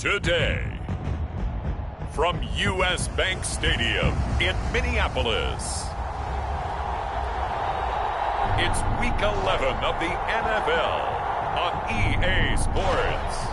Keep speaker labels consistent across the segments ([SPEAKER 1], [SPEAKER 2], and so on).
[SPEAKER 1] Today, from U.S. Bank Stadium in Minneapolis, it's Week 11 of the NFL on EA Sports.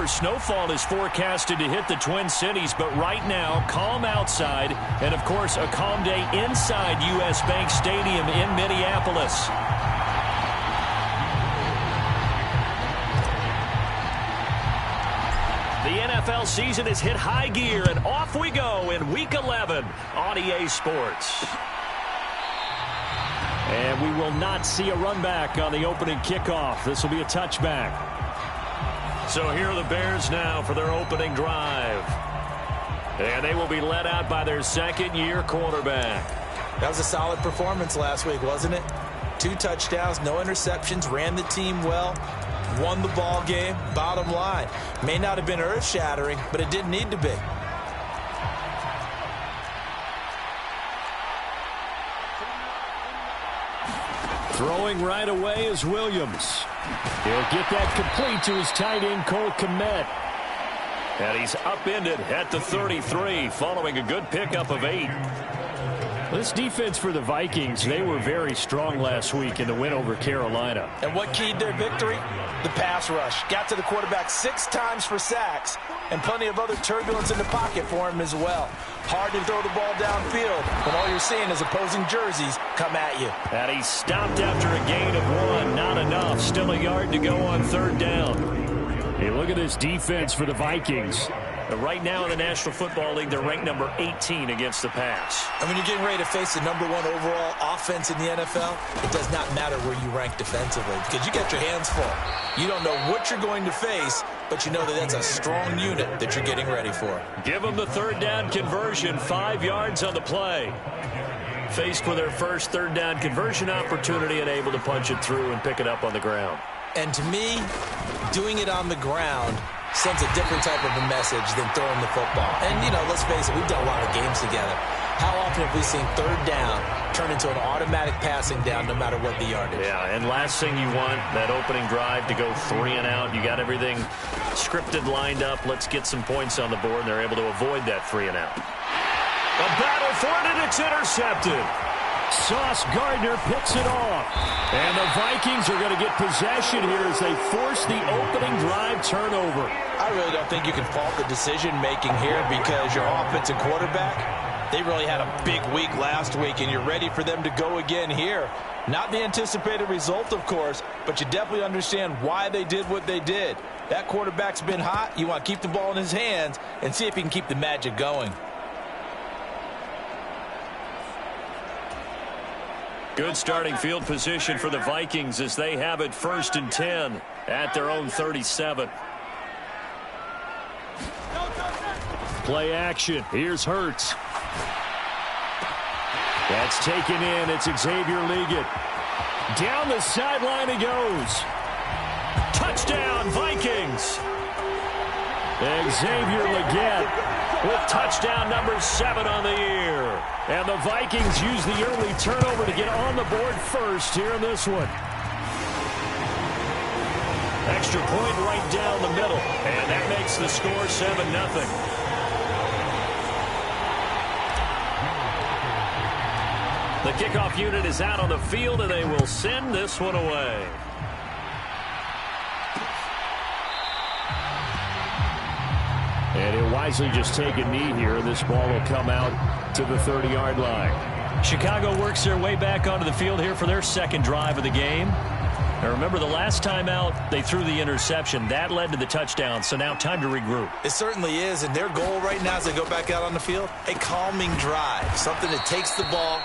[SPEAKER 2] Snowfall is forecasted to hit the Twin Cities, but right now, calm outside, and of course, a calm day inside U.S. Bank Stadium in Minneapolis. The NFL season has hit high gear, and off we go in Week 11 on EA Sports. And we will not see a run back on the opening kickoff. This will be a touchback. So here are the Bears now for their opening drive. And they will be led out by their second-year quarterback.
[SPEAKER 3] That was a solid performance last week, wasn't it? 2 touchdowns, no interceptions, ran the team well, won the ball game. Bottom line, may not have been earth-shattering, but it didn't need to be.
[SPEAKER 2] Throwing right away is Williams. He'll get that complete to his tight end, Cole Kmet. And he's upended at the 33, following a good pickup of 8. This defense for the Vikings, they were very strong last week in the win over Carolina.
[SPEAKER 3] And what keyed their victory? The pass rush. Got to the quarterback 6 times for sacks, and plenty of other turbulence in the pocket for him as well. Hard to throw the ball downfield when all you're seeing is opposing jerseys come at you.
[SPEAKER 2] And he stopped after a gain of 1. Not enough. Still a yard to go on 3rd down. Hey, look at this defense for the Vikings. Right now in the National Football League, they're ranked number 18 against the pass.
[SPEAKER 3] And when you're getting ready to face the number 1 overall offense in the NFL, it does not matter where you rank defensively because you got your hands full. You don't know what you're going to face, but you know that that's a strong unit that you're getting ready for.
[SPEAKER 2] Give them the 3rd down conversion, 5 yards on the play. Faced with their first 3rd down conversion opportunity and able to punch it through and pick it up on the ground.
[SPEAKER 3] And to me, doing it on the ground sends a different type of a message than throwing the football. And, you know, let's face it, we've done a lot of games together. How often have we seen 3rd down turn into an automatic passing down no matter what the yardage?
[SPEAKER 2] Yeah, and last thing you want, that opening drive to go 3 and out. You got everything scripted, lined up. Let's get some points on the board, and they're able to avoid that 3 and out. A battle for it, and it's intercepted. Sauce Gardner picks it off. And the Vikings are going to get possession here as they force the opening drive turnover.
[SPEAKER 3] I really don't think you can fault the decision-making here because your offensive quarterback, they really had a big week last week, and you're ready for them to go again here. Not the anticipated result, of course, but you definitely understand why they did what they did. That quarterback's been hot. You want to keep the ball in his hands and see if he can keep the magic going.
[SPEAKER 2] Good starting field position for the Vikings as they have it 1st and 10 at their own 37. Play action. Here's Hurts. That's taken in. It's Xavier Leggett. Down the sideline he goes. Touchdown, Vikings. Xavier Leggett with touchdown number 7 on the year. And the Vikings use the early turnover to get on the board first here in this one. Extra point right down the middle. And that makes the score 7-0. The kickoff unit is out on the field, and they will send this one away. And he'll wisely just take a knee here, and this ball will come out to the 30-yard line. Chicago works their way back onto the field here for their 2nd drive of the game. Now remember, the last time out, they threw the interception. That led to the touchdown, so now time to regroup.
[SPEAKER 3] It certainly is, and their goal right now as they go back out on the field, a calming drive, something that takes the ball,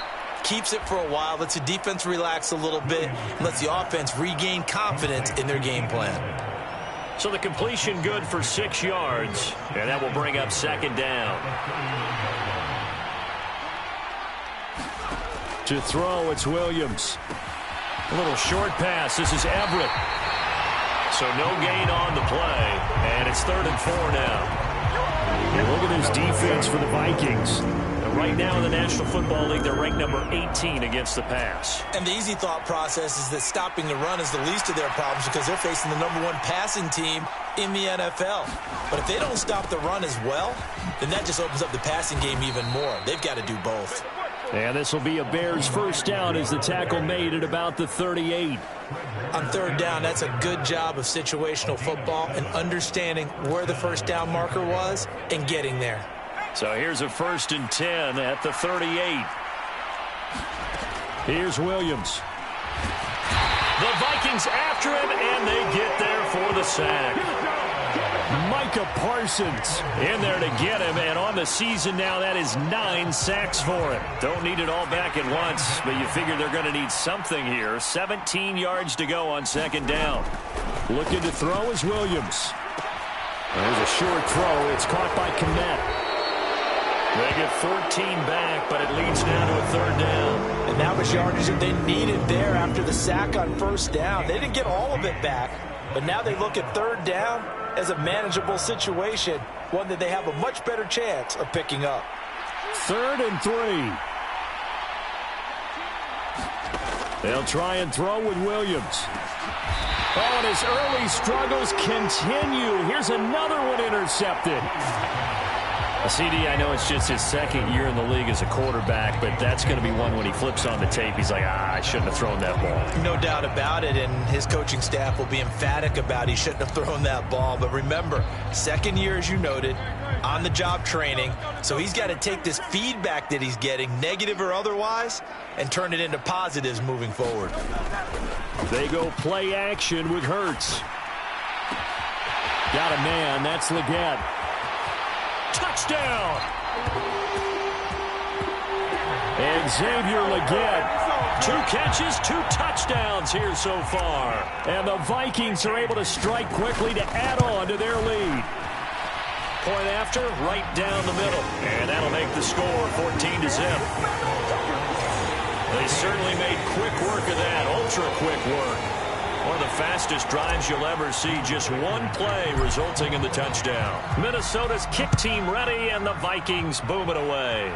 [SPEAKER 3] keeps it for a while, lets the defense relax a little bit, and lets the offense regain confidence in their game plan.
[SPEAKER 2] So the completion good for 6 yards, and that will bring up second down. To throw, it's Williams. A little short pass. This is Everett. So no gain on the play, and it's 3rd and 4 now.
[SPEAKER 4] And look at this defense for the Vikings.
[SPEAKER 2] Right now in the National Football League, they're ranked number 18 against the pass.
[SPEAKER 3] And the easy thought process is that stopping the run is the least of their problems because they're facing the #1 passing team in the NFL. But if they don't stop the run as well, then that just opens up the passing game even more. They've got to do both.
[SPEAKER 4] And this will be a Bears first down as the tackle made at about the 38.
[SPEAKER 3] On 3rd down, that's a good job of situational football and understanding where the first down marker was and getting there.
[SPEAKER 2] So here's a 1st and 10 at the 38.
[SPEAKER 4] Here's Williams.
[SPEAKER 2] The Vikings after him, and they get there for the sack.
[SPEAKER 4] Micah Parsons
[SPEAKER 2] in there to get him, and on the season now, that is 9 sacks for him. Don't need it all back at once, but you figure they're going to need something here. 17 yards to go on 2nd down.
[SPEAKER 4] Looking to throw is Williams. There's a short throw. It's caught by Kmet.
[SPEAKER 2] They get 14 back, but it leads now to a 3rd down.
[SPEAKER 3] And that was yardage that they needed there after the sack on 1st down. They didn't get all of it back, but now they look at 3rd down as a manageable situation, one that they have a much better chance of picking up.
[SPEAKER 4] 3rd and 3. They'll try and throw with Williams. Oh, and his early struggles continue. Here's another one intercepted.
[SPEAKER 2] CD, I know it's just his 2nd year in the league as a quarterback, but that's going to be one when he flips on the tape. He's like, I shouldn't have thrown that ball.
[SPEAKER 3] No doubt about it, and his coaching staff will be emphatic about he shouldn't have thrown that ball. But remember, 2nd year, as you noted, on-the-job training, so he's got to take this feedback that he's getting, negative or otherwise, and turn it into positives moving forward.
[SPEAKER 4] They go play action with Hurts. Got a man, that's Leggett.
[SPEAKER 2] Touchdown!
[SPEAKER 4] And Xavier Leggett.
[SPEAKER 2] 2 catches, 2 touchdowns here so far.
[SPEAKER 4] And the Vikings are able to strike quickly to add on to their lead.
[SPEAKER 2] Point after, right down the middle. And that'll make the score 14-0. They certainly made quick work of that, ultra-quick work. One of the fastest drives you'll ever see, just one play resulting in the touchdown. Minnesota's kick team ready, and the Vikings boom it away.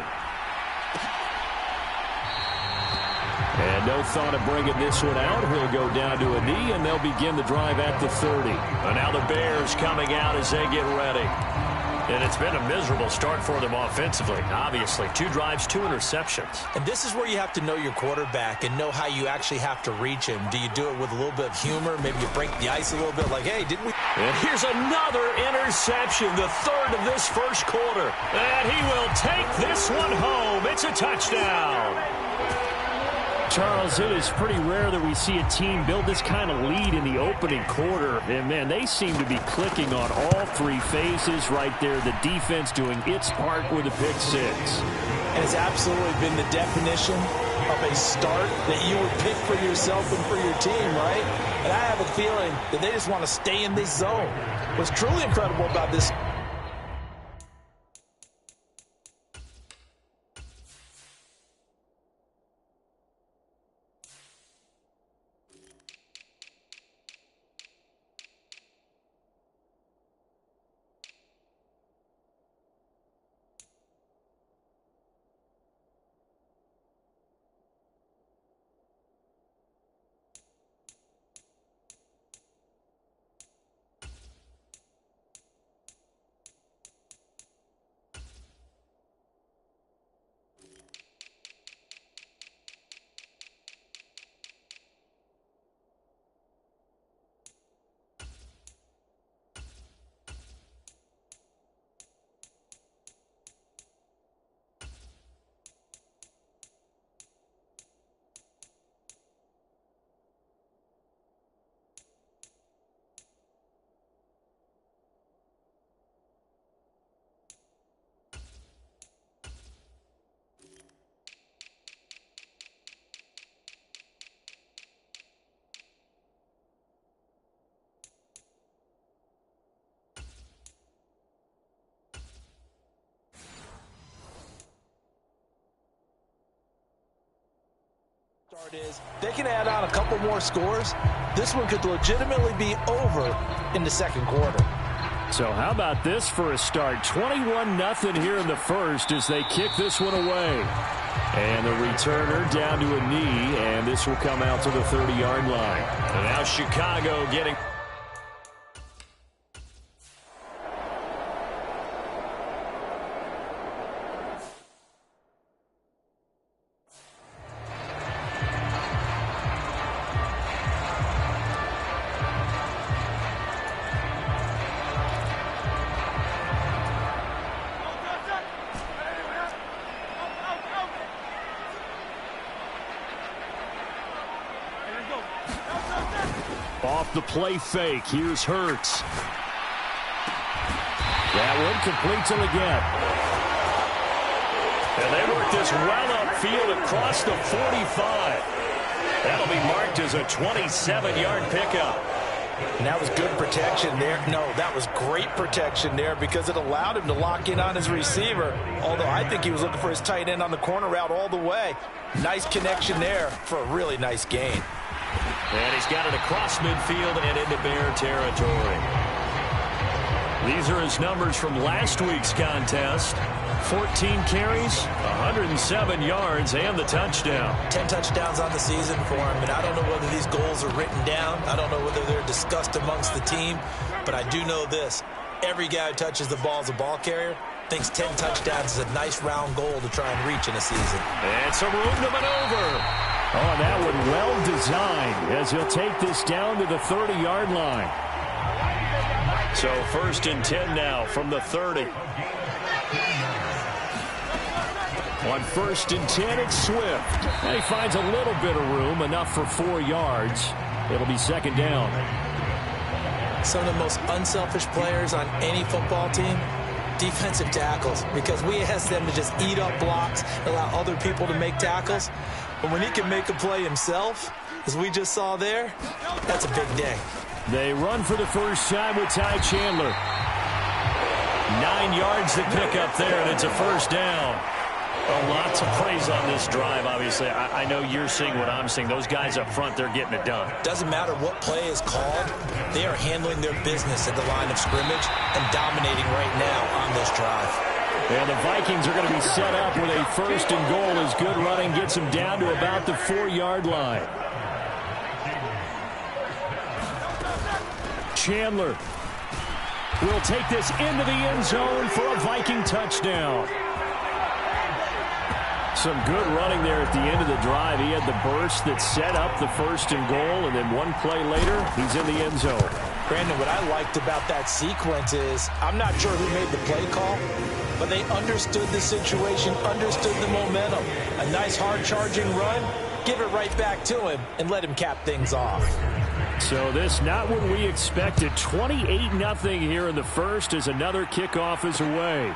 [SPEAKER 4] And no thought of bringing this one out. He'll go down to a knee, and they'll begin the drive at the 30.
[SPEAKER 2] And now the Bears coming out as they get ready. And it's been a miserable start for them offensively, obviously. 2 drives, 2 interceptions.
[SPEAKER 3] And this is where you have to know your quarterback and know how you actually have to reach him. Do you do it with a little bit of humor? Maybe you break the ice a little bit like, hey, didn't we?
[SPEAKER 2] And here's another interception, the 3rd of this 1st quarter. And he will take this one home. It's a touchdown.
[SPEAKER 4] Charles, it is pretty rare that we see a team build this kind of lead in the opening quarter. And, man, they seem to be clicking on all 3 phases right there. The defense doing its part with a pick 6.
[SPEAKER 3] And it's absolutely been the definition of a start that you would pick for yourself and for your team, right? And I have a feeling that they just want to stay in this zone. What's truly incredible about this They can add on a couple more scores. This one could legitimately be over in the second quarter.
[SPEAKER 4] So how about this for a start? 21-0 here in the first as they kick this one away. And the returner down to a knee, and this will come out to the 30-yard line. And now Chicago getting... Off the play fake. Here's Hurts. That one completes him again. And they work this well upfield across the 45. That'll be marked as a 27-yard pickup.
[SPEAKER 3] And that was good protection there. No, that was great protection there because it allowed him to lock in on his receiver. Although I think he was looking for his tight end on the corner route all the way. Nice connection there for a really nice gain.
[SPEAKER 4] And he's got it across midfield and into Bear territory. These are his numbers from last week's contest. 14 carries, 107 yards, and the touchdown.
[SPEAKER 3] 10 touchdowns on the season for him, and I don't know whether these goals are written down. I don't know whether they're discussed amongst the team, but I do know this. Every guy who touches the ball as a ball carrier thinks 10 touchdowns is a nice round goal to try and reach in a season.
[SPEAKER 4] And some room to maneuver. Oh, that one well designed as he'll take this down to the 30-yard line. So 1st and 10 now from the 30. On 1st and 10, it's Swift. And he finds a little bit of room, enough for 4 yards. It'll be 2nd down.
[SPEAKER 5] Some of the most unselfish players on any football team, defensive tackles, because we ask them to just eat up blocks, allow other people to make tackles. But when he can make a play himself, as we just saw there, that's a big day.
[SPEAKER 4] They run for the first time with Ty Chandler. 9 yards to pick up there, and it's a 1st down. Well, lots of praise on this drive, obviously. I know you're seeing what I'm seeing. Those guys up front, they're getting it done.
[SPEAKER 5] Doesn't matter what play is called. They are handling their business at the line of scrimmage and dominating right now on this drive.
[SPEAKER 4] And the Vikings are going to be set up with a 1st and goal as good running gets them down to about the 4-yard line. Chandler will take this into the end zone for a Viking touchdown. Some good running there at the end of the drive. He had the burst that set up the 1st and goal, and then one play later, he's in the end zone.
[SPEAKER 3] Brandon, what I liked about that sequence is, I'm not sure who made the play call, but they understood the situation, understood the momentum. A nice hard-charging run, give it right back to him, and let him cap things off.
[SPEAKER 4] So this not what we expected. 28-0 here in the first as another kickoff is away.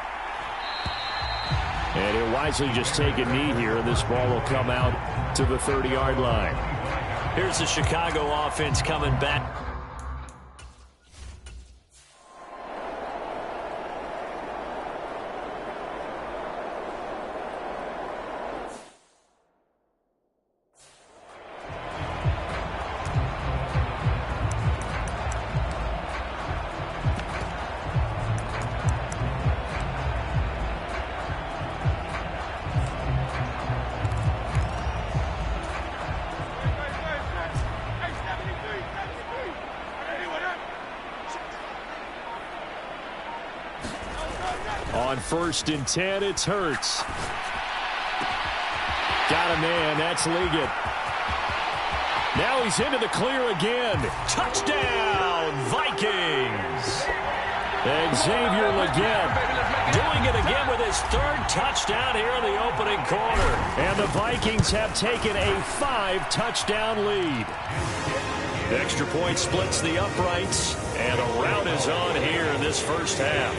[SPEAKER 4] And he'll wisely just take a knee here, and this ball will come out to the 30-yard line. Here's the Chicago offense coming back. On 1st and 10, it's Hurts. Got a man, that's Liggett. Now he's into the clear again. Touchdown, Vikings! Xavier Liggett doing it again with his 3rd touchdown here in the opening quarter. And the Vikings have taken a 5-touchdown lead. The extra point splits the uprights, and a rout is on here in this first half.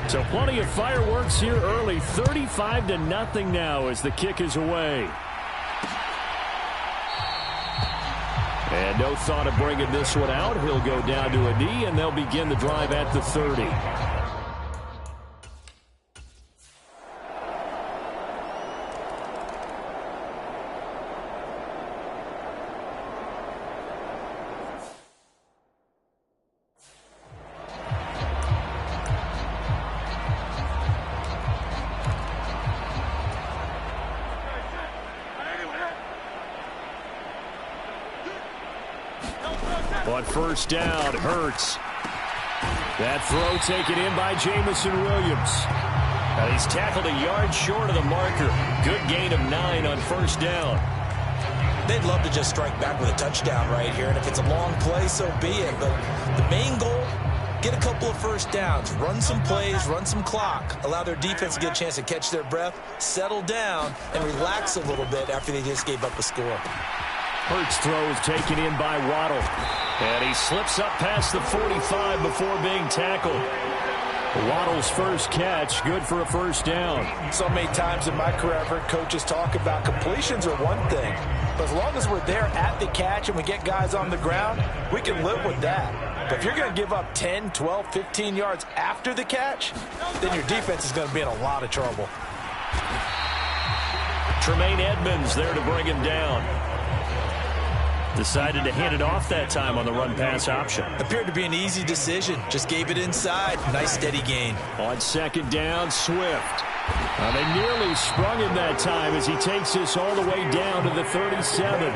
[SPEAKER 4] So plenty of fireworks here early. 35-0 now as the kick is away. And no thought of bringing this one out. He'll go down to a knee, and they'll begin the drive at the 30. On first down, Hurts. That throw taken in by Jamison Williams.
[SPEAKER 2] He's tackled a yard short of the marker. Good gain of 9 on first down.
[SPEAKER 5] They'd love to just strike back with a touchdown right here, and if it's a long play, so be it. But the main goal, get a couple of first downs, run some plays, run some clock, allow their defense to get a chance to catch their breath, settle down, and relax a little bit after they just gave up a score.
[SPEAKER 4] Hurts throw is taken in by Waddle.
[SPEAKER 2] And he slips up past the 45 before being tackled.
[SPEAKER 4] Waddle's first catch, good for a first down.
[SPEAKER 3] So many times in my career, I've heard coaches talk about completions are one thing. But as long as we're there at the catch and we get guys on the ground, we can live with that. But if you're going to give up 10, 12, 15 yards after the catch, then your defense is going to be in a lot of trouble.
[SPEAKER 2] Tremaine Edmonds there to bring him down. Decided to hand it off that time on the run-pass option.
[SPEAKER 5] Appeared to be an easy decision. Just gave it inside. Nice steady gain.
[SPEAKER 4] On second down, Swift. They nearly sprung him that time as he takes this all the way down to the 37.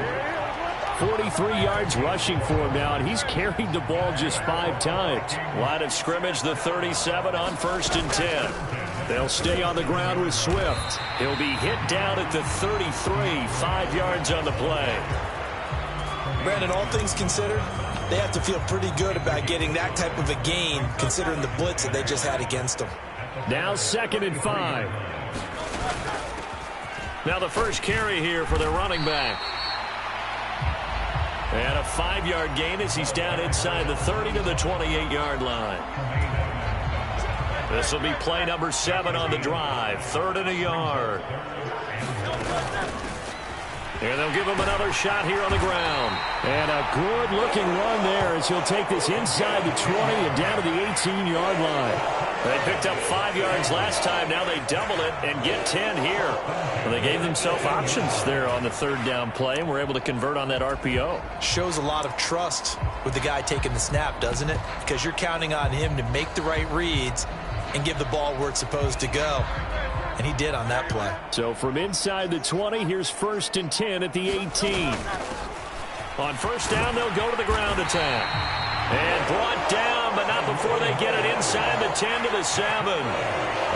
[SPEAKER 4] 43 yards rushing for him now, and he's carried the ball just 5 times.
[SPEAKER 2] Line of scrimmage, the 37 on first and 10.
[SPEAKER 4] They'll stay on the ground with Swift.
[SPEAKER 2] He'll be hit down at the 33, 5 yards on the play.
[SPEAKER 5] Brandon, all things considered, they have to feel pretty good about getting that type of a gain, considering the blitz that they just had against them.
[SPEAKER 4] Now 2nd and 5.
[SPEAKER 2] Now the first carry here for their running back. And a 5-yard gain as he's down inside the 30 to the 28-yard line. This will be play number 7 on the drive. 3rd and a yard. And they'll give him another shot here on the ground.
[SPEAKER 4] And a good-looking run there as he'll take this inside the 20 and down to the 18-yard line.
[SPEAKER 2] They picked up 5 yards last time. Now they double it and get 10 here. Well, they gave themselves options there on the 3rd down play and were able to convert on that RPO.
[SPEAKER 5] Shows a lot of trust with the guy taking the snap, doesn't it? Because you're counting on him to make the right reads and give the ball where it's supposed to go. And he did on that play.
[SPEAKER 4] So from inside the 20, here's 1st and 10 at the 18.
[SPEAKER 2] On first down, they'll go to the ground attack. And brought down, but not before they get it inside the 10 to the 7.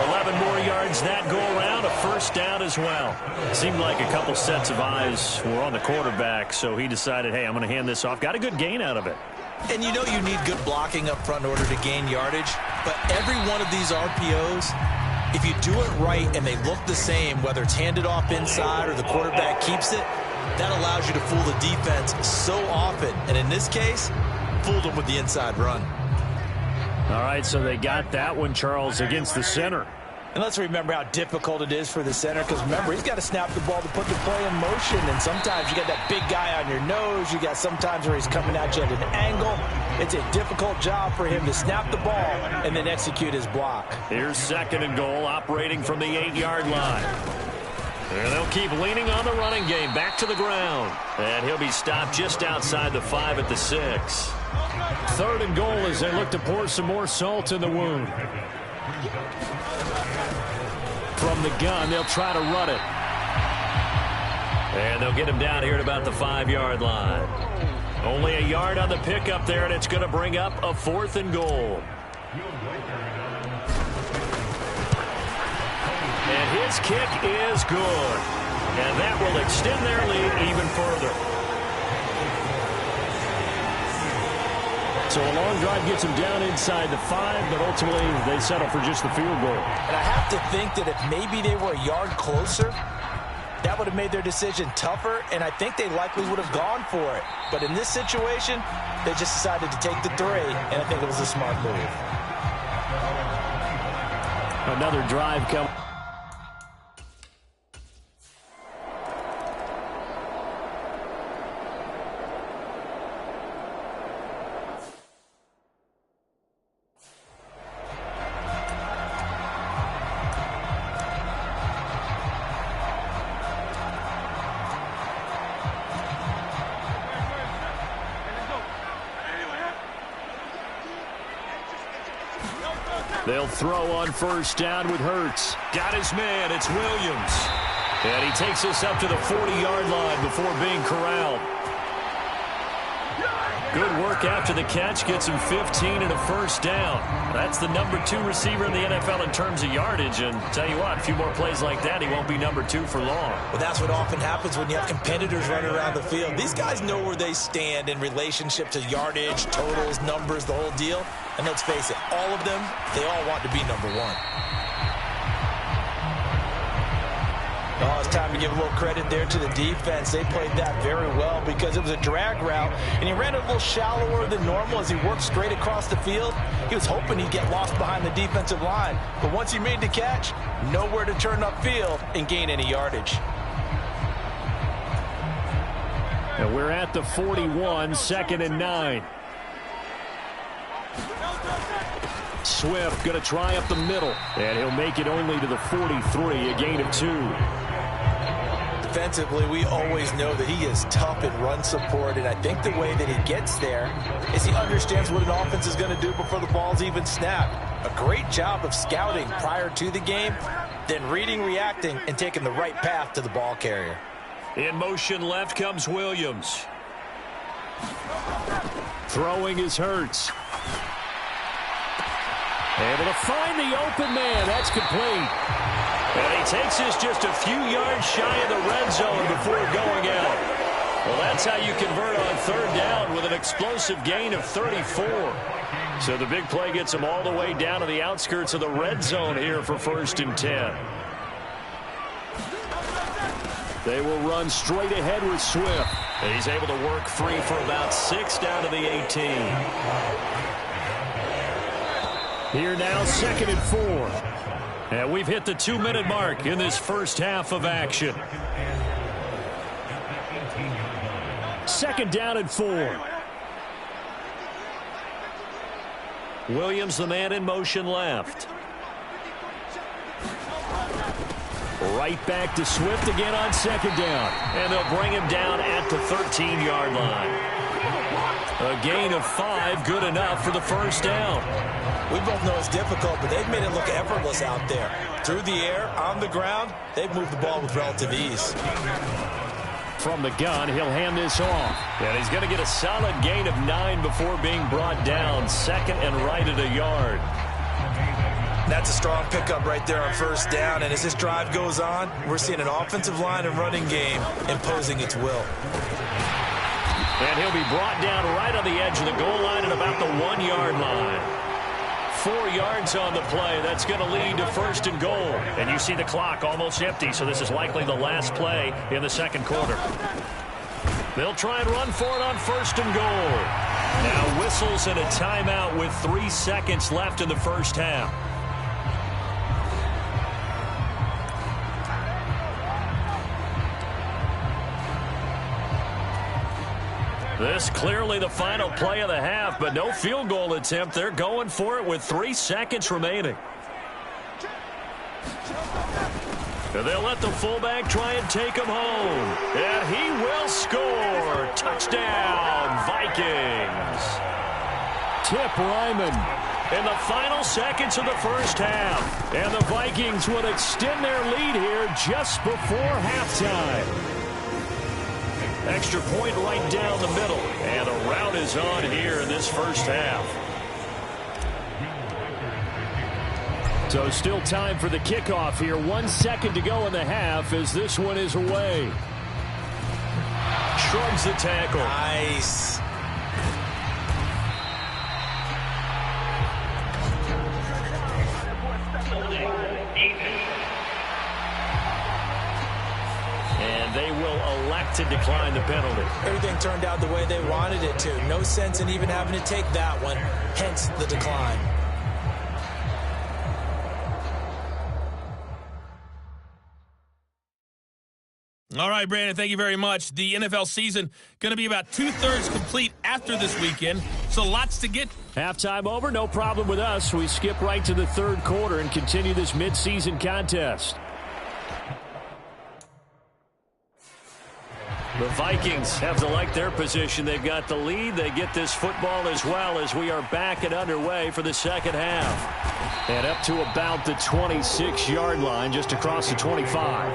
[SPEAKER 2] 11 more yards that go around, a first down as well. Seemed like a couple sets of eyes were on the quarterback, so he decided, hey, I'm going to hand this off. Got a good gain out of it.
[SPEAKER 5] And you know you need good blocking up front in order to gain yardage, but every one of these RPOs, if you do it right and they look the same, whether it's handed off inside or the quarterback keeps it, that allows you to fool the defense so often. And in this case, fooled them with the inside run.
[SPEAKER 4] All right, so they got that one, Charles, against the center.
[SPEAKER 3] And let's remember how difficult it is for the center, because remember, he's got to snap the ball to put the play in motion, and sometimes you got that big guy on your nose. You got sometimes where he's coming at you at an angle. It's a difficult job for him to snap the ball and then execute his block.
[SPEAKER 2] Here's 2nd and goal, operating from the 8-yard line. And they'll keep leaning on the running game, back to the ground. And he'll be stopped just outside the 5 at the 6.
[SPEAKER 4] 3rd and goal as they look to pour some more salt in the wound. From the gun, they'll try to run it.
[SPEAKER 2] And they'll get him down here at about the 5-yard line. Only a yard on the pickup there, and it's going to bring up a 4th and goal. And his kick is good. And that will extend their lead even further.
[SPEAKER 4] So a long drive gets them down inside the 5, but ultimately they settle for just the field goal.
[SPEAKER 3] And I have to think that if maybe they were a yard closer, that would have made their decision tougher, and I think they likely would have gone for it. But in this situation, they just decided to take the 3, and I think it was a smart move.
[SPEAKER 4] Another drive coming. They'll throw on first down with Hurts.
[SPEAKER 2] Got his man. It's Williams. And he takes us up to the 40-yard line before being corralled.
[SPEAKER 4] Good work after the catch. Gets him 15 and a first down. That's the number 2 receiver in the NFL in terms of yardage. And tell you what, a few more plays like that, he won't be number 2 for long.
[SPEAKER 5] Well, that's what often happens when you have competitors running around the field. These guys know where they stand in relationship to yardage, totals, numbers, the whole deal. And let's face it, all of them, they all want to be number 1. Oh, it's time to give a little credit there to the defense. They played that very well because it was a drag route, and he ran a little shallower than normal as he worked straight across the field. He was hoping he'd get lost behind the defensive line, but once he made the catch, nowhere to turn upfield and gain any yardage.
[SPEAKER 4] And we're at the 41, 2nd and 9. Swift going to try up the middle, and he'll make it only to the 43, a gain of 2.
[SPEAKER 5] Defensively, we always know that he is tough in run support, and I think the way that he gets there is he understands what an offense is going to do before the ball's even snapped. A great job of scouting prior to the game, then reading, reacting, and taking the right path to the ball carrier.
[SPEAKER 4] In motion left comes Williams. Throwing is Hurts. Able to find the open man. That's complete. And he takes this just a few yards shy of the red zone before going out. Well, that's how you convert on 3rd down with an explosive gain of 34. So the big play gets him all the way down to the outskirts of the red zone here for 1st and 10. They will run straight ahead with Swift. And he's able to work free for about 6 down to the 18. Here now, 2nd and 4. And we've hit the 2-minute mark in this first half of action. 2nd down and 4. Williams, the man in motion left. Right back to Swift again on 2nd down. And they'll bring him down at the 13-yard line. A gain of 5, good enough for the first down.
[SPEAKER 5] We both know it's difficult, but they've made it look effortless out there. Through the air, on the ground, they've moved the ball with relative ease.
[SPEAKER 4] From the gun, he'll hand this off. And he's going to get a solid gain of 9 before being brought down. 2nd and right at a yard.
[SPEAKER 5] That's a strong pickup right there on 1st down. And as this drive goes on, we're seeing an offensive line and running game imposing its will.
[SPEAKER 4] And he'll be brought down right on the edge of the goal line at about the 1-yard line. 4 yards on the play. That's going to lead to 1st and goal. And you see the clock almost empty, so this is likely the last play in the 2nd quarter. They'll try and run for it on 1st and goal. Now whistles and a timeout with 3 seconds left in the first half. This clearly the final play of the half, but no field goal attempt. They're going for it with 3 seconds remaining. And they'll let the fullback try and take him home. And he will score. Touchdown, Vikings. Tip Ryman in the final seconds of the first half. And the Vikings would extend their lead here just before halftime. Extra point right down the middle. And the rout is on here in this first half. So still time for the kickoff here. 1 second to go in the half as this one is away. Shrugs the tackle.
[SPEAKER 5] Nice.
[SPEAKER 4] And they will elect to decline the penalty.
[SPEAKER 5] Everything turned out the way they wanted it to. No sense in even having to take that one. Hence the decline.
[SPEAKER 6] All right, Brandon, thank you very much. The NFL season going to be about 2/3 complete after this weekend, so lots to get.
[SPEAKER 4] Halftime over, no problem with us. We skip right to the third quarter and continue this midseason contest. The Vikings have to like their position. They've got the lead. They get this football as well as we are back and underway for the second half. And up to about the 26-yard line, just across the 25.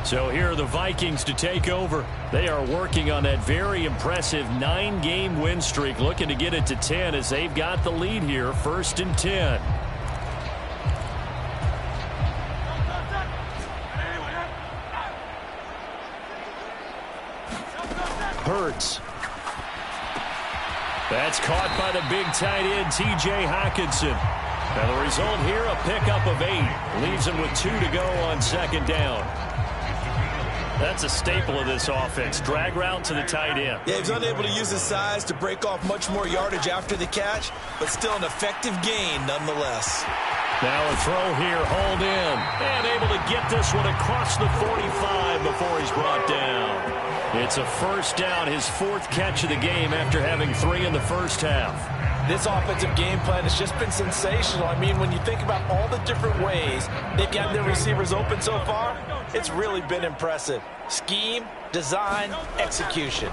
[SPEAKER 4] So here are the Vikings to take over. They are working on that very impressive 9-game win streak, looking to get it to 10 as they've got the lead here, 1st and 10. Hurts. That's caught by the big tight end, T.J. Hockenson. Now the result here, a pickup of 8. Leaves him with 2 to go on 2nd down. That's a staple of this offense. Drag route to the tight end.
[SPEAKER 3] Yeah, he was unable to use his size to break off much more yardage after the catch, but still an effective gain nonetheless.
[SPEAKER 4] Now a throw here, hauled in. And able to get this one across the 45 before he's brought down. It's a 1st down, his 4th catch of the game after having 3 in the first half.
[SPEAKER 3] This offensive game plan has just been sensational. I mean, when you think about all the different ways they've gotten their receivers open so far, it's really been impressive. Scheme, design, execution.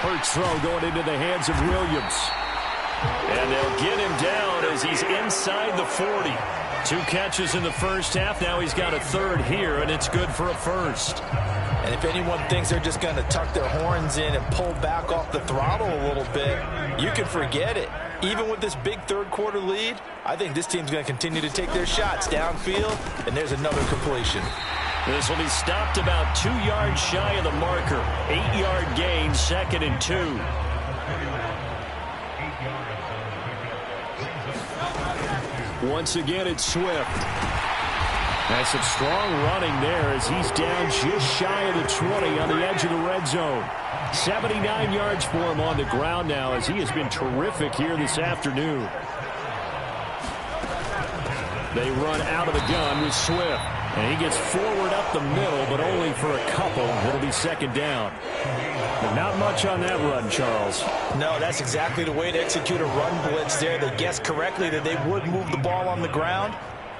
[SPEAKER 4] Hurts throw going into the hands of Williams. And they'll get him down as he's inside the 40. 2 catches in the first half. Now he's got a 3rd here, and it's good for a 1st.
[SPEAKER 3] And if anyone thinks they're just going to tuck their horns in and pull back off the throttle a little bit, you can forget it. Even with this big 3rd quarter lead, I think this team's going to continue to take their shots downfield, and there's another completion.
[SPEAKER 4] This will be stopped about 2 yards shy of the marker. 8-yard gain, 2nd and 2. Once again, it's Swift. That's some strong running there as he's down just shy of the 20 on the edge of the red zone. 79 yards for him on the ground now as he has been terrific here this afternoon. They run out of the gun with Swift. And he gets forward up the middle, but only for a couple. It'll be 2nd down. But not much on that run, Charles.
[SPEAKER 3] No, that's exactly the way to execute a run blitz there. They guessed correctly that they would move the ball on the ground,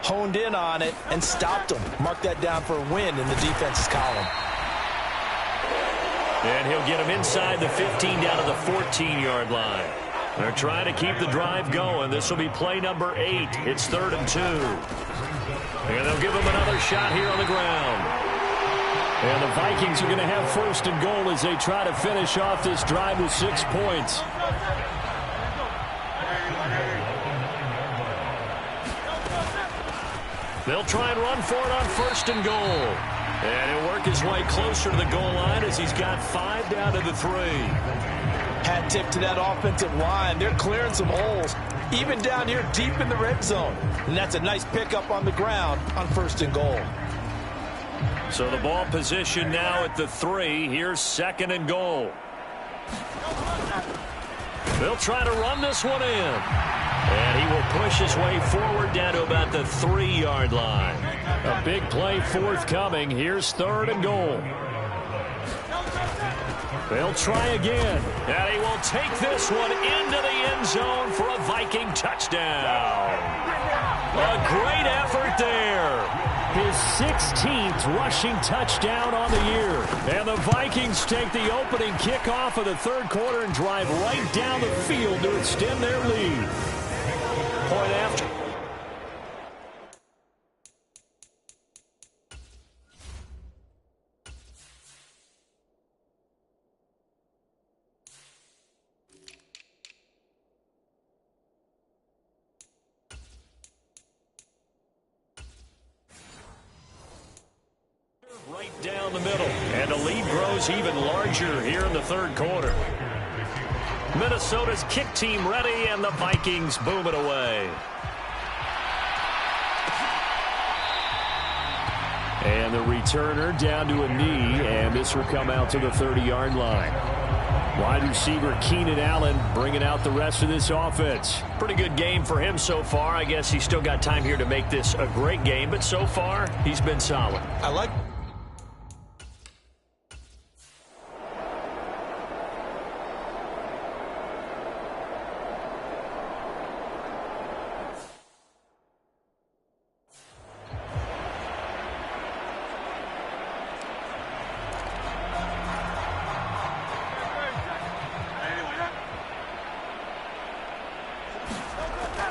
[SPEAKER 3] honed in on it, and stopped them. Mark that down for a win in the defense's column.
[SPEAKER 4] And he'll get him inside the 15 down to the 14-yard line. They're trying to keep the drive going. This will be play number 8. It's 3rd and 2. And they'll give him another shot here on the ground. And the Vikings are going to have 1st and goal as they try to finish off this drive with 6 points. They'll try and run for it on 1st and goal. And he'll work his way closer to the goal line as he's got 5 down to the 3.
[SPEAKER 3] Hat tip to that offensive line. They're clearing some holes, even down here deep in the red zone. And that's a nice pickup on the ground on 1st and goal.
[SPEAKER 4] So the ball position now at the 3. Here's 2nd and goal. They'll try to run this one in. And he will push his way forward down to about the 3-yard line. A big play forthcoming. Here's 3rd and goal. They'll try again. And he will take this one into the end zone for a Viking touchdown. A great effort there. His 16th rushing touchdown on the year. And the Vikings take the opening kickoff of the 3rd quarter and drive right down the field to extend their lead. Point after. Right down the middle. And the lead grows even larger here in the 3rd quarter. Minnesota's kick team ready, and the Vikings boom it away. And the returner down to a knee, and this will come out to the 30-yard line. Wide receiver Keenan Allen bringing out the rest of this offense. Pretty good game for him so far. I guess he's still got time here to make this a great game, but so far he's been solid.
[SPEAKER 3] I like.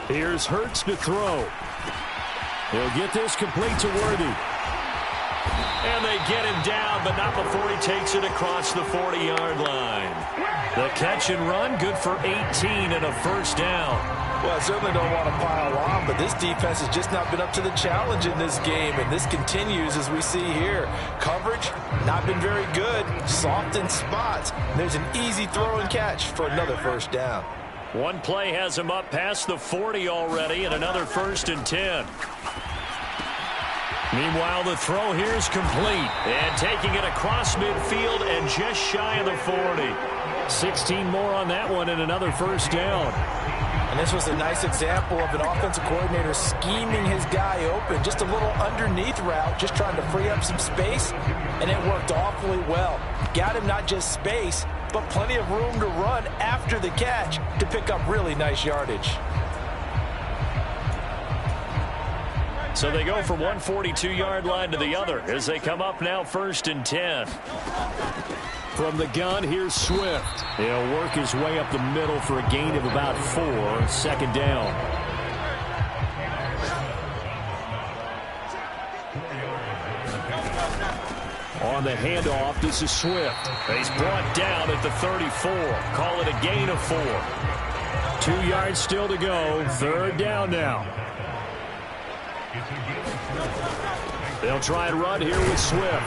[SPEAKER 4] Here's Hurts to throw. He'll get this complete to Worthy. And they get him down, but not before he takes it across the 40-yard line. The catch and run, good for 18 and a first down.
[SPEAKER 3] Well, I certainly don't want to pile on, but this defense has just not been up to the challenge in this game, and this continues as we see here. Coverage, not been very good, soft in spots. There's an easy throw and catch for another first down.
[SPEAKER 4] One play has him up past the 40 already, and another 1st and 10. Meanwhile, the throw here is complete. And taking it across midfield and just shy of the 40. 16 more on that one and another first down.
[SPEAKER 3] And this was a nice example of an offensive coordinator scheming his guy open. Just a little underneath route, just trying to free up some space. And it worked awfully well. Got him not just space, but plenty of room to run after the catch to pick up really nice yardage.
[SPEAKER 4] So they go from one 42-yard line to the other as they come up now 1st and 10. From the gun, here's Swift. He'll work his way up the middle for a gain of about 4, 2nd down. On the handoff, this is Swift. He's brought down at the 34. Call it a gain of 4. 2 yards still to go. 3rd down now. They'll try and run here with Swift.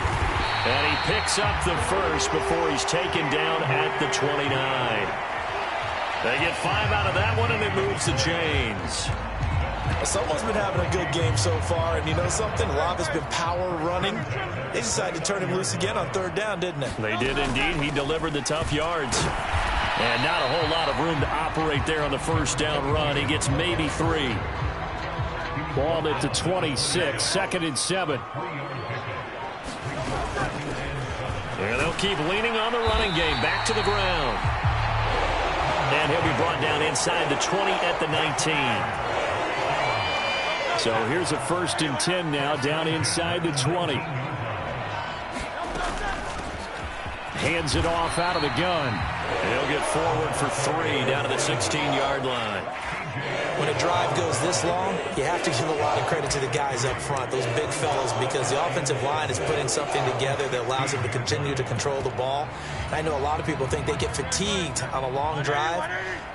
[SPEAKER 4] And he picks up the first before he's taken down at the 29. They get 5 out of that one, and it moves the chains.
[SPEAKER 3] Someone's been having a good game so far, and you know something? A lot has been power running. They decided to turn him loose again on 3rd down, didn't they?
[SPEAKER 4] They did indeed. He delivered the tough yards. And not a whole lot of room to operate there on the first down run. He gets maybe 3. Ball at the 26, 2nd and 7. And they'll keep leaning on the running game. Back to the ground. And he'll be brought down inside the 20 at the 19. So here's a 1st and 10 now, down inside the 20. Hands it off out of the gun. He'll get forward for 3 down to the 16-yard line.
[SPEAKER 5] When a drive goes this long, you have to give a lot of credit to the guys up front, those big fellas, because the offensive line is putting something together that allows them to continue to control the ball. And I know a lot of people think they get fatigued on a long drive.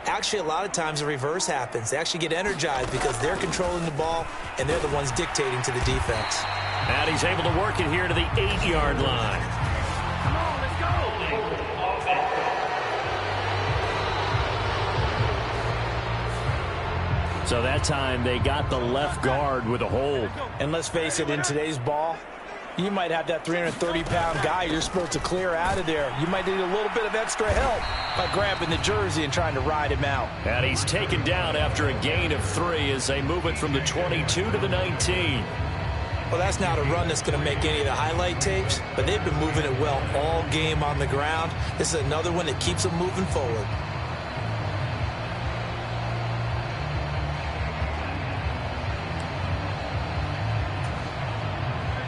[SPEAKER 5] Actually, a lot of times the reverse happens. They actually get energized because they're controlling the ball, and they're the ones dictating to the defense.
[SPEAKER 4] And he's able to work it here to the 8-yard line.
[SPEAKER 7] Come on, let's go.
[SPEAKER 4] So that time they got the left guard with a hold.
[SPEAKER 3] And let's face it, in today's ball, you might have that 330-pound guy you're supposed to clear out of there. You might need a little bit of extra help by grabbing the jersey and trying to ride him out.
[SPEAKER 4] And he's taken down after a gain of 3 as they move it from the 22 to the 19.
[SPEAKER 5] Well, that's not a run that's going to make any of the highlight tapes, but they've been moving it well all game on the ground. This is another one that keeps them moving forward.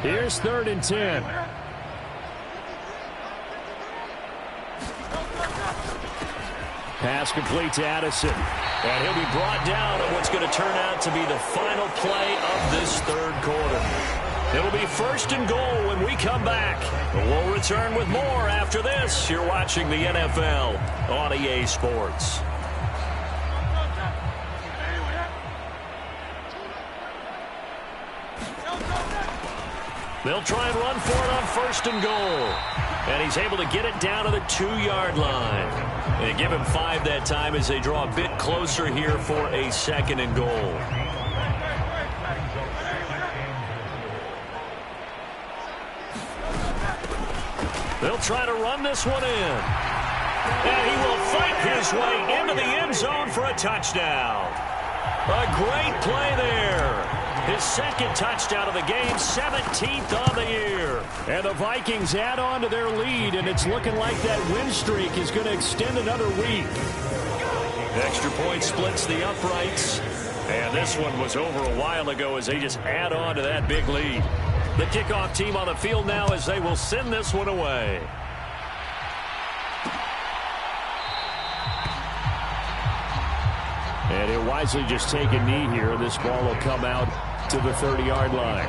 [SPEAKER 4] Here's 3rd and 10. Pass complete to Addison. And he'll be brought down at what's going to turn out to be the final play of this 3rd quarter. It'll be 1st and goal when we come back. We'll return with more after this. You're watching the NFL on EA Sports. They'll try and run for it on 1st and goal. And he's able to get it down to the 2-yard line. They give him 5 that time as they draw a bit closer here for a 2nd and goal. They'll try to run this one in. And he will fight his way into the end zone for a touchdown. A great play there. His 2nd touchdown of the game, 17th on the year. And the Vikings add on to their lead, and it's looking like that win streak is going to extend another week. Extra point splits the uprights. And this one was over a while ago as they just add on to that big lead. The kickoff team on the field now as they will send this one away. And he'll wisely just take a knee here. This ball will come out to the 30-yard line.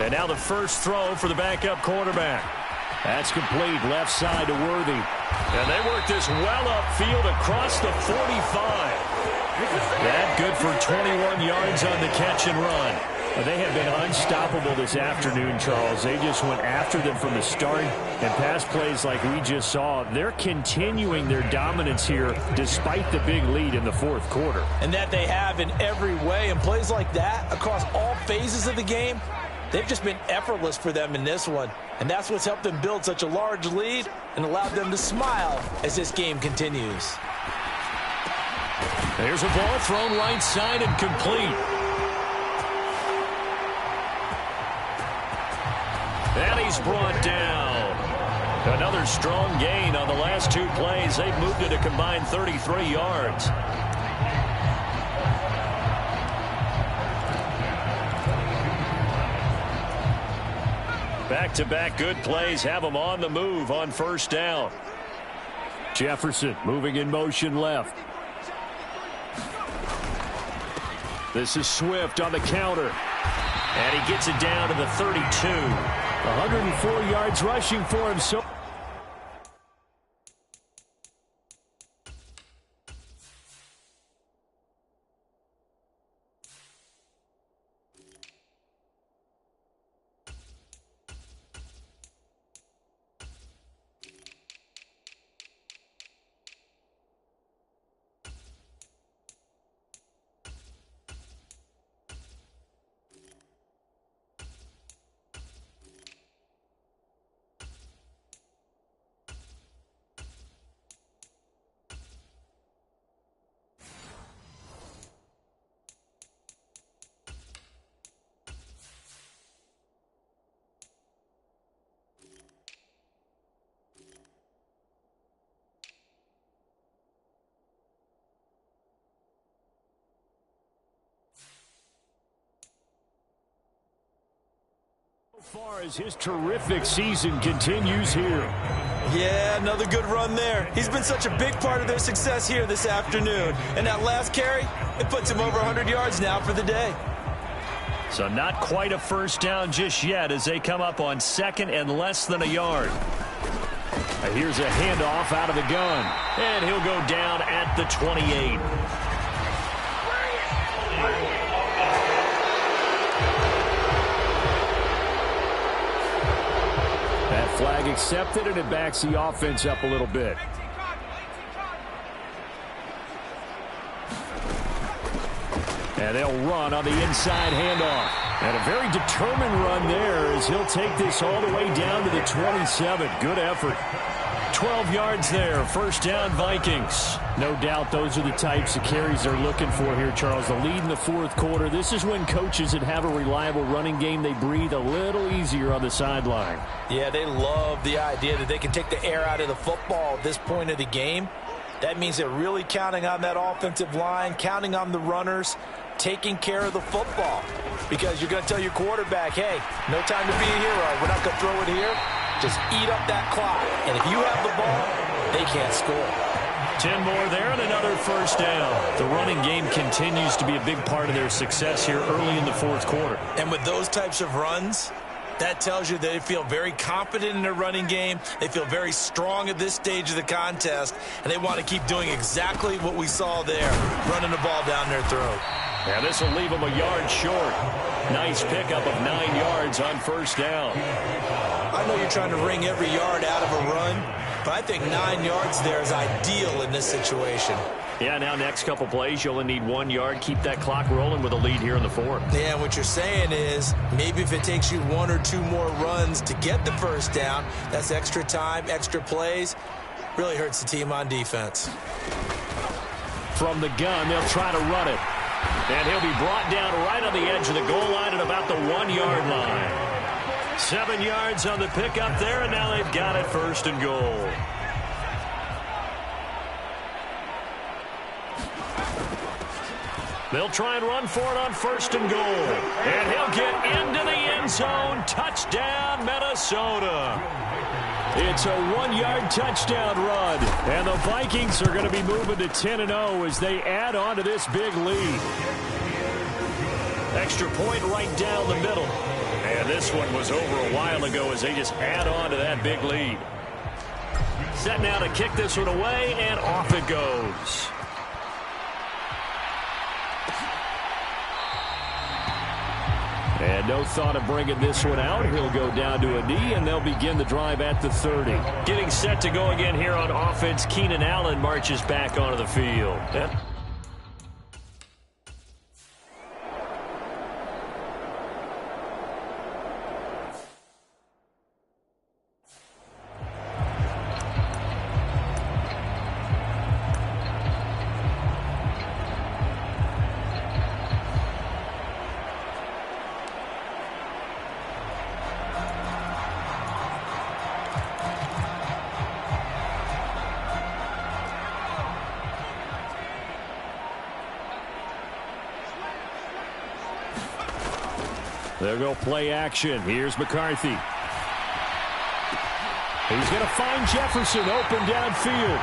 [SPEAKER 4] And now the first throw for the backup quarterback. That's complete, left side to Worthy. And they work this well upfield across the 45. That good for 21 yards on the catch and run. They have been unstoppable this afternoon, Charles. They just went after them from the start, and pass plays like we just saw, they're continuing their dominance here despite the big lead in the fourth quarter.
[SPEAKER 3] And that they have in every way, and plays like that across all phases of the game, they've just been effortless for them in this one. And that's what's helped them build such a large lead and allowed them to smile as this game continues.
[SPEAKER 4] There's a ball thrown right side and complete. And he's brought down. Another strong gain on the last two plays. They've moved it a combined 33 yards. Back-to-back good plays have them on the move on first down. Jefferson moving in motion left. This is Swift on the counter. And he gets it down to the 32. 104 yards rushing for him. So far as his terrific season continues here.
[SPEAKER 3] Yeah, another good run there. He's been such a big part of their success here this afternoon. And that last carry, it puts him over 100 yards now for the day.
[SPEAKER 4] So not quite a first down just yet as they come up on second and less than a yard. Here's a handoff out of the gun. And he'll go down at the 28. That flag accepted, and it backs the offense up a little bit. And they'll run on the inside handoff. And a very determined run there as he'll take this all the way down to the 27. Good effort. 12 yards there. First down, Vikings. No doubt those are the types of carries they're looking for here, Charles. The lead in the fourth quarter. This is when coaches that have a reliable running game, they breathe a little easier on the sideline.
[SPEAKER 3] Yeah, they love the idea that they can take the air out of the football at this point of the game. That means they're really counting on that offensive line, counting on the runners, taking care of the football. Because you're going to tell your quarterback, hey, no time to be a hero. We're not going to throw it here. Just eat up that clock. And if you have the ball, they can't score.
[SPEAKER 4] 10 more there and another first down. The running game continues to be a big part of their success here early in the fourth quarter.
[SPEAKER 3] And with those types of runs, that tells you they feel very confident in their running game. They feel very strong at this stage of the contest, and they want to keep doing exactly what we saw there, running the ball down their throat.
[SPEAKER 4] And this will leave them a yard short. Nice pickup of 9 yards on first down.
[SPEAKER 3] I know you're trying to wring every yard out of a run, but I think 9 yards there is ideal in this situation.
[SPEAKER 4] Yeah, now next couple plays, you only need 1 yard. Keep that clock rolling with a lead here in the fourth.
[SPEAKER 3] Yeah, what you're saying is maybe if it takes you 1 or 2 more runs to get the first down, that's extra time, extra plays, really hurts the team on defense.
[SPEAKER 4] From the gun, they'll try to run it. And he'll be brought down right on the edge of the goal line at about the 1 yard line. 7 yards on the pickup there, and now they've got it first and goal. They'll try and run for it on first and goal. And he'll get into the end zone. Touchdown, Minnesota. It's a 1 yard touchdown run. And the Vikings are going to be moving to 10-0 as they add on to this big lead. Extra point right down the middle. And this one was over a while ago as they just add on to that big lead. Set now to kick this one away, and off it goes. And no thought of bringing this one out. He'll go down to a knee, and they'll begin the drive at the 30. Getting set to go again here on offense, Keenan Allen marches back onto the field. They'll go play action. Here's McCarthy. He's going to find Jefferson open downfield.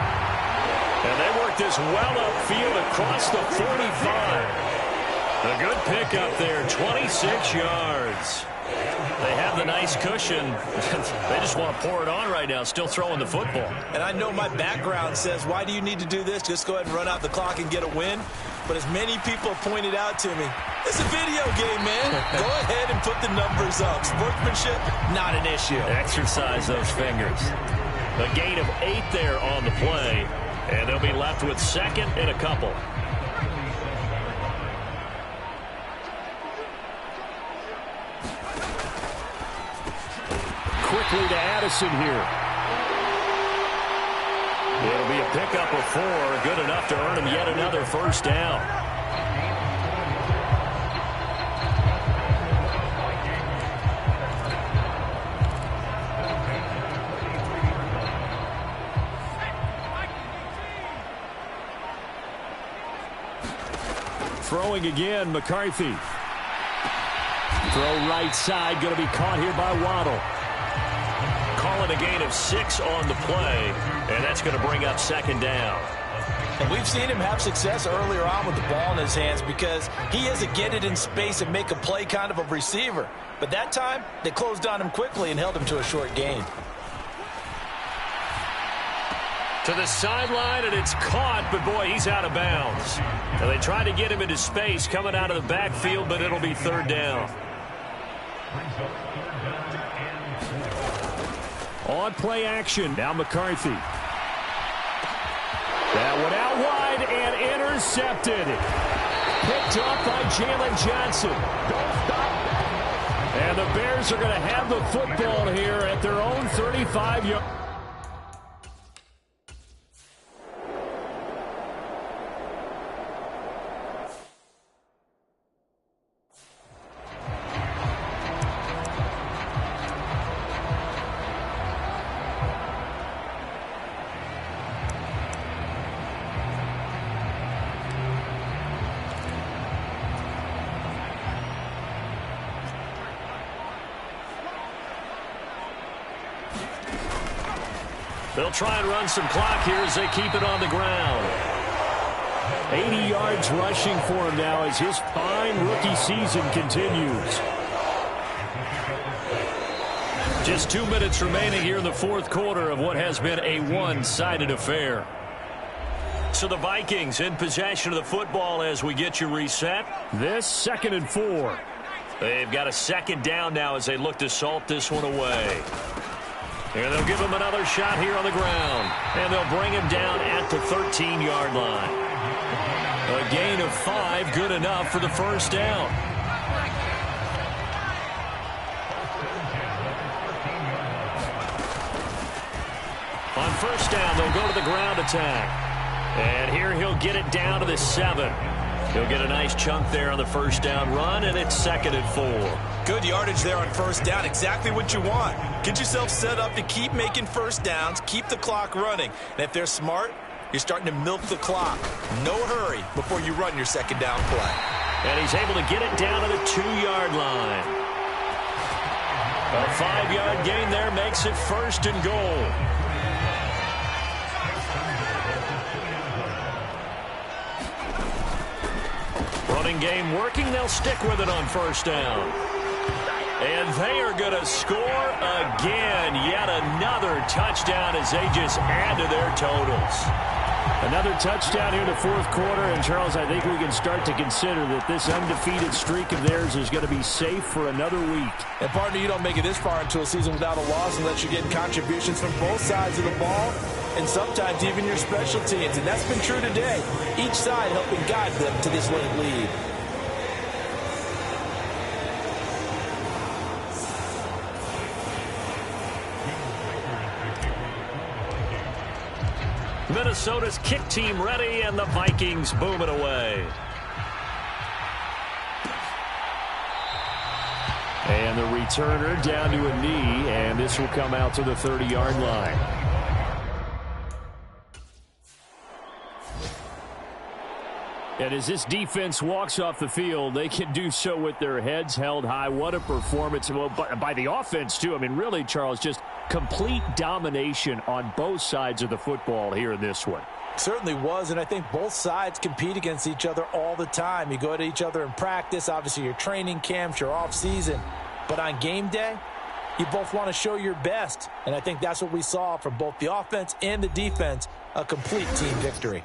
[SPEAKER 4] And they work this well upfield across the 45. A good pickup there, 26 yards. They have the nice cushion. They just want to pour it on right now, still throwing the football.
[SPEAKER 3] And I know my background says, why do you need to do this? Just go ahead and run out the clock and get a win. But as many people pointed out to me, it's a video game, man. Go ahead and put the numbers up. Sportsmanship, not an issue.
[SPEAKER 4] Exercise those fingers. A gain of 8 there on the play. And they'll be left with second and a couple. Quickly to Addison here. It'll be a pickup of 4, good enough to earn him yet another first down. Throwing again, McCarthy. Throw right side, going to be caught here by Waddle. Calling a gain of 6 on the play, and that's going to bring up second down.
[SPEAKER 3] And we've seen him have success earlier on with the ball in his hands because he is a get it in space and make a play kind of a receiver. But that time, they closed on him quickly and held him to a short gain.
[SPEAKER 4] To the sideline, and it's caught, but boy, he's out of bounds. And they try to get him into space coming out of the backfield, but it'll be third down. On play action, now McCarthy. That one out wide and intercepted. Picked up by Jalen Johnson. And the Bears are going to have the football here at their own 35-yard. They'll try and run some clock here as they keep it on the ground. 80 yards rushing for him now as his fine rookie season continues. Just 2 minutes remaining here in the fourth quarter of what has been a one-sided affair. So the Vikings in possession of the football as we get you reset. This 2nd and 4. They've got a second down now as they look to salt this one away. And they'll give him another shot here on the ground. And they'll bring him down at the 13-yard line. A gain of 5, good enough for the first down. On first down, they'll go to the ground attack. And here he'll get it down to the 7. He'll get a nice chunk there on the first down run, and it's 2nd and 4.
[SPEAKER 3] Good yardage there on first down. Exactly what you want. Get yourself set up to keep making first downs, keep the clock running. And if they're smart, you're starting to milk the clock. No hurry before you run your second down play.
[SPEAKER 4] And he's able to get it down to the 2-yard line. A 5-yard gain there makes it 1st and goal. Running game working. They'll stick with it on first down.
[SPEAKER 2] And they are going to score again. Yet another touchdown as they just add to their totals.
[SPEAKER 4] Another touchdown here in the fourth quarter. And, Charles, I think we can start to consider that this undefeated streak of theirs is going to be safe for another week.
[SPEAKER 3] And, partner, you don't make it this far into a season without a loss unless you're getting contributions from both sides of the ball and sometimes even your special teams. And that's been true today. Each side helping guide them to this late lead.
[SPEAKER 2] Minnesota's kick team ready, and the Vikings boom it away.
[SPEAKER 4] And the returner down to a knee, and this will come out to the 30-yard line. And as this defense walks off the field, they can do so with their heads held high. What a performance. Well, by the offense, too. I mean, really, Charles, just complete domination on both sides of the football here in this one.
[SPEAKER 3] Certainly was, and I think both sides compete against each other all the time. You go to each other in practice, obviously your training camps, your off-season. But on game day, you both want to show your best. And I think that's what we saw from both the offense and the defense, a complete team victory.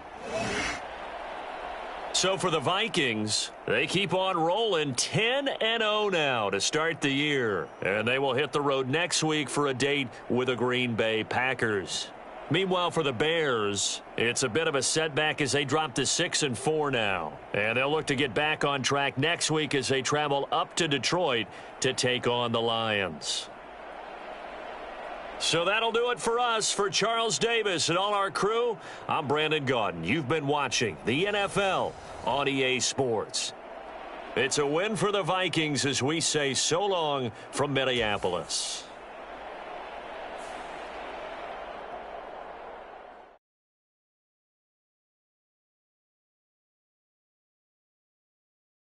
[SPEAKER 2] So for the Vikings, they keep on rolling 10-0 now to start the year. And they will hit the road next week for a date with the Green Bay Packers. Meanwhile, for the Bears, it's a bit of a setback as they drop to 6-4 now. And they'll look to get back on track next week as they travel up to Detroit to take on the Lions. So that'll do it for us. For Charles Davis and all our crew, I'm Brandon Gaudin. You've been watching the NFL on EA Sports. It's a win for the Vikings as we say so long from Minneapolis.